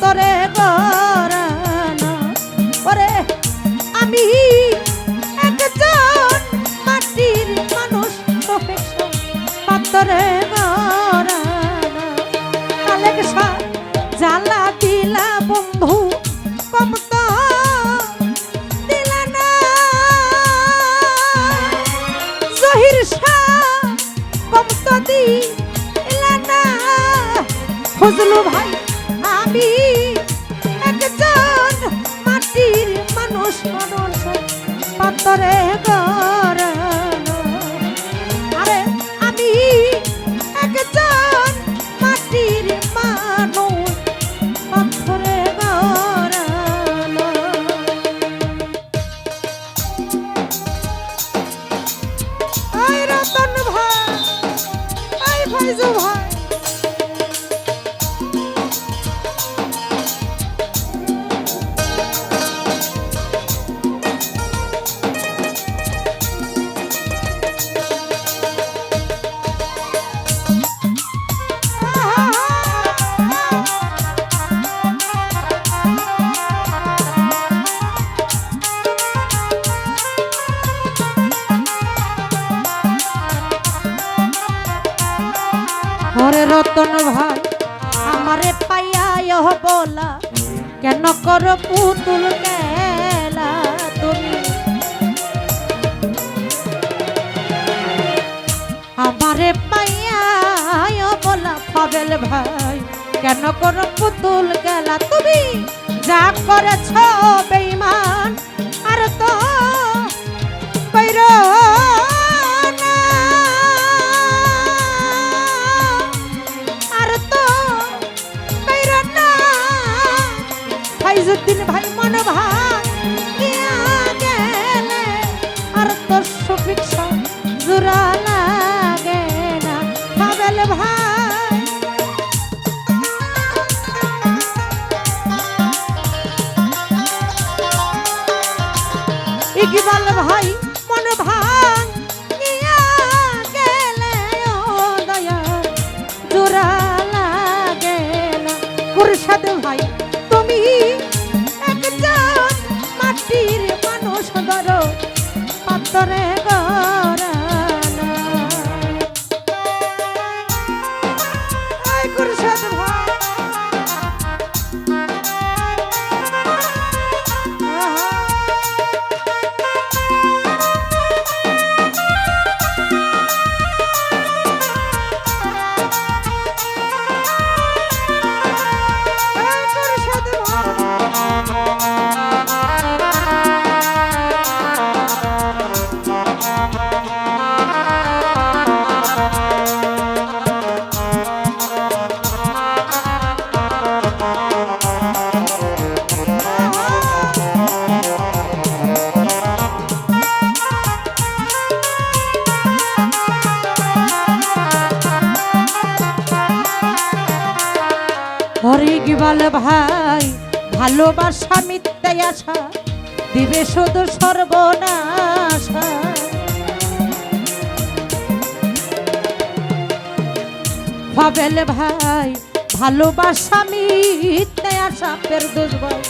পাথরে গড়ানো। ওরে আমি একজন মাটির মানুষ, পাথরে গড়ানো। কালেকশা জ্বালা দিলা বন্ধু, কম তো দিলা না। জহির শাহ কম তো দিলা না। ফজলু ভাই আমি একজন মাটির মানুষ, পাথরে গড়ানো। আরে আমি একজন মাটির মানুষ, পাথরে গড়ানো। এই রতন ভাই, এই ফয়জু ভাই, ওরে রতন ভাই আমারে পাইয়া বলা, কেন করো পুতুল খেলা তুমি? আমারে পাইয়া বলা পাবেল ভাই, কেন করো পুতুল খেলা তুমি? যা করেছ বেঈমান আর তো কইরো না, আর তো কইরো না। ফাইজুদ্দিন ভাই মন ভাঙিয়া গেলে আর তোর শফিক শাহ জোড়া লাগে না। পাবেল ভাই ইকবাল ভাই মন ভাঙিয়া গেলে ও দয়া জোড়া লাগে না। খুরশাদ ভাই তুমি একজন মাটির মানুষ, ধরো পাথরে গড়ানো। এই খুরশাদ ভাই ইকবাল ভাই ভালোবাসা মিথ্যে আশা দিবে শুধু সর্বনাশা। পাবেল ভাই ভালোবাসা মিথ্যে আশা, ফেরদৌস ভাই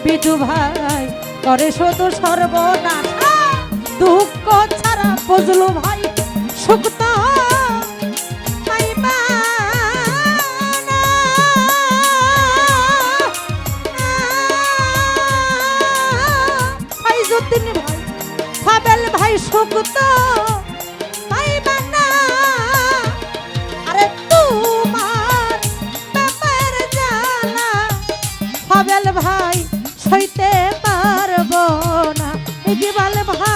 বিদু ভাই করে শুধু সর্বনাশা। দুঃখ ছাড়া ফজলু ভাই সুখ তো পাইবা না। ফাইজুদ্দিন ভাই পাবেল ভাই সুখ তো পাইবা না। আরে তোমার প্রেমের জ্বালা পাবেল ভাই সইতে পারবো না। ইকবাল ভাই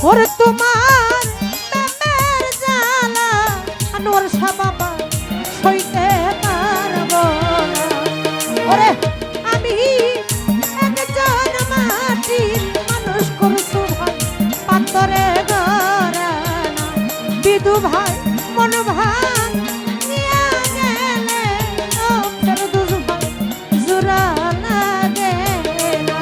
ওরে তোমার প্রেমের জ্বালা আনোয়ার শাহ বাবা সইতে পারবো না। ওরে আমি একজন মাটির মানুষ, করছু ভাই পাথরে গড়ানো। বিদু ভাই মন ভাঙিয়া গেলে ও ফেরদৌস ভাই জোড়া লাগে না।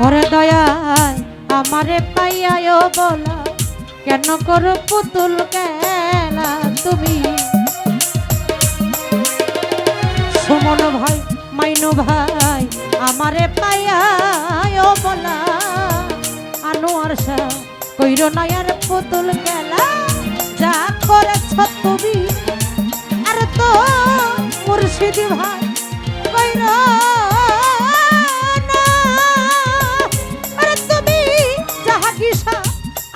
ওরে দয়ায় আমারে পাইয়াও বলা কেন করো পুতুল খেলা তুমি সুমন ভাই মাইনু ভাই আমারে পাইয়াও বলা আনোয়ার শাহ কইরো নয়ার পুতুল খেলা যা করেছ তুমি আর তো মুর্শিদ ভাই কইরো না আরে তুমি যাহা কিসা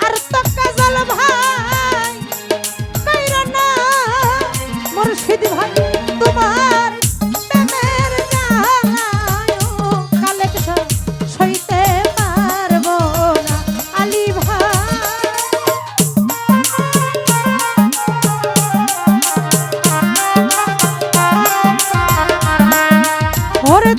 আর তো কাজল ভাই কইরো না মুর্শিদ ভাই তোমার প্রেমের জ্বালায় কালেকশন সইতে পারবো না আলী ভাই ওরে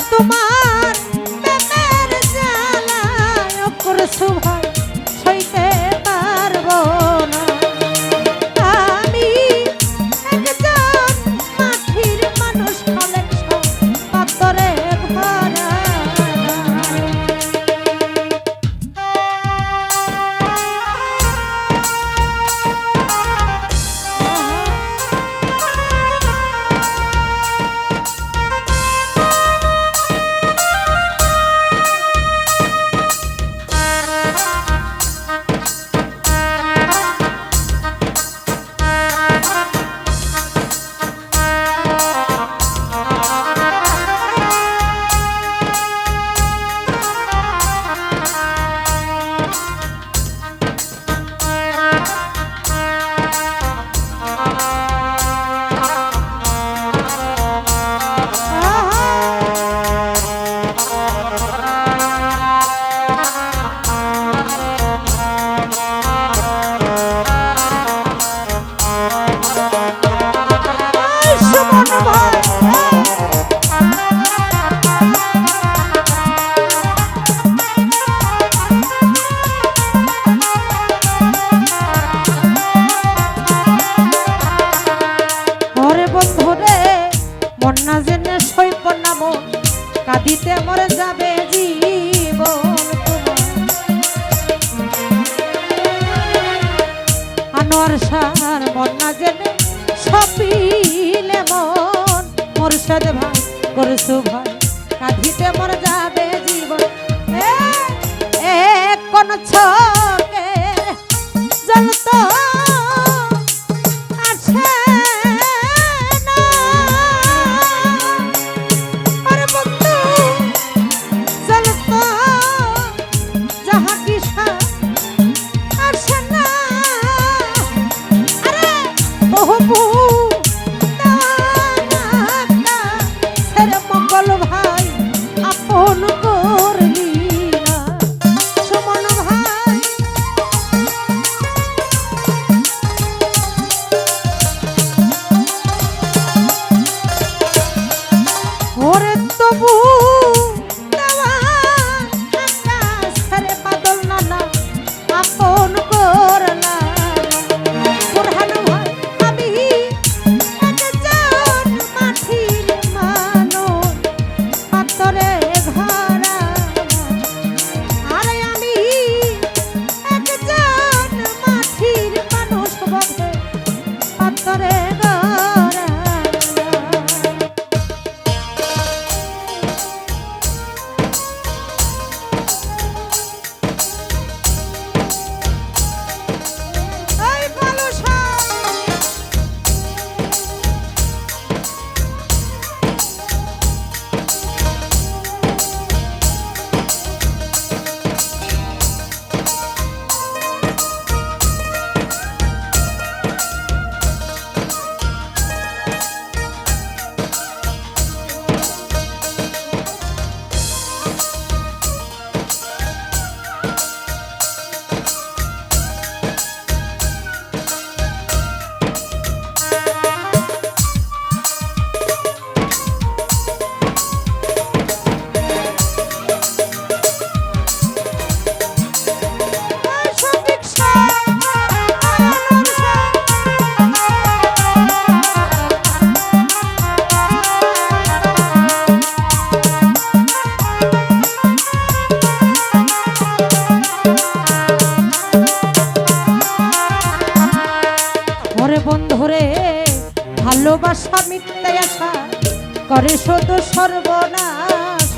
করে শুধু সর্বনাশ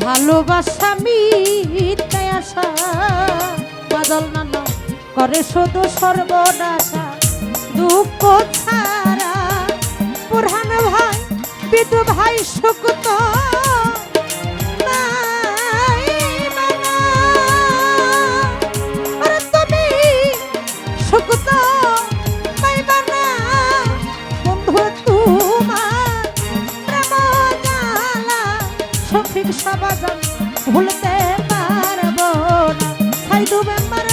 ভালোবাসা মিথ্যা আশা বাদল নানা করে শুধু সর্বনাশা দুঃখ ছাড়া বুরহান ভাই বিদু ভাই সুখ তো নাই মানা। ওরে তুমি সুখ তো পাইবা না বন্ধু তোমার প্রেম জ্বালা সফিক সাবাজান ভুলতে পারবো না। সাইদু মেম্বার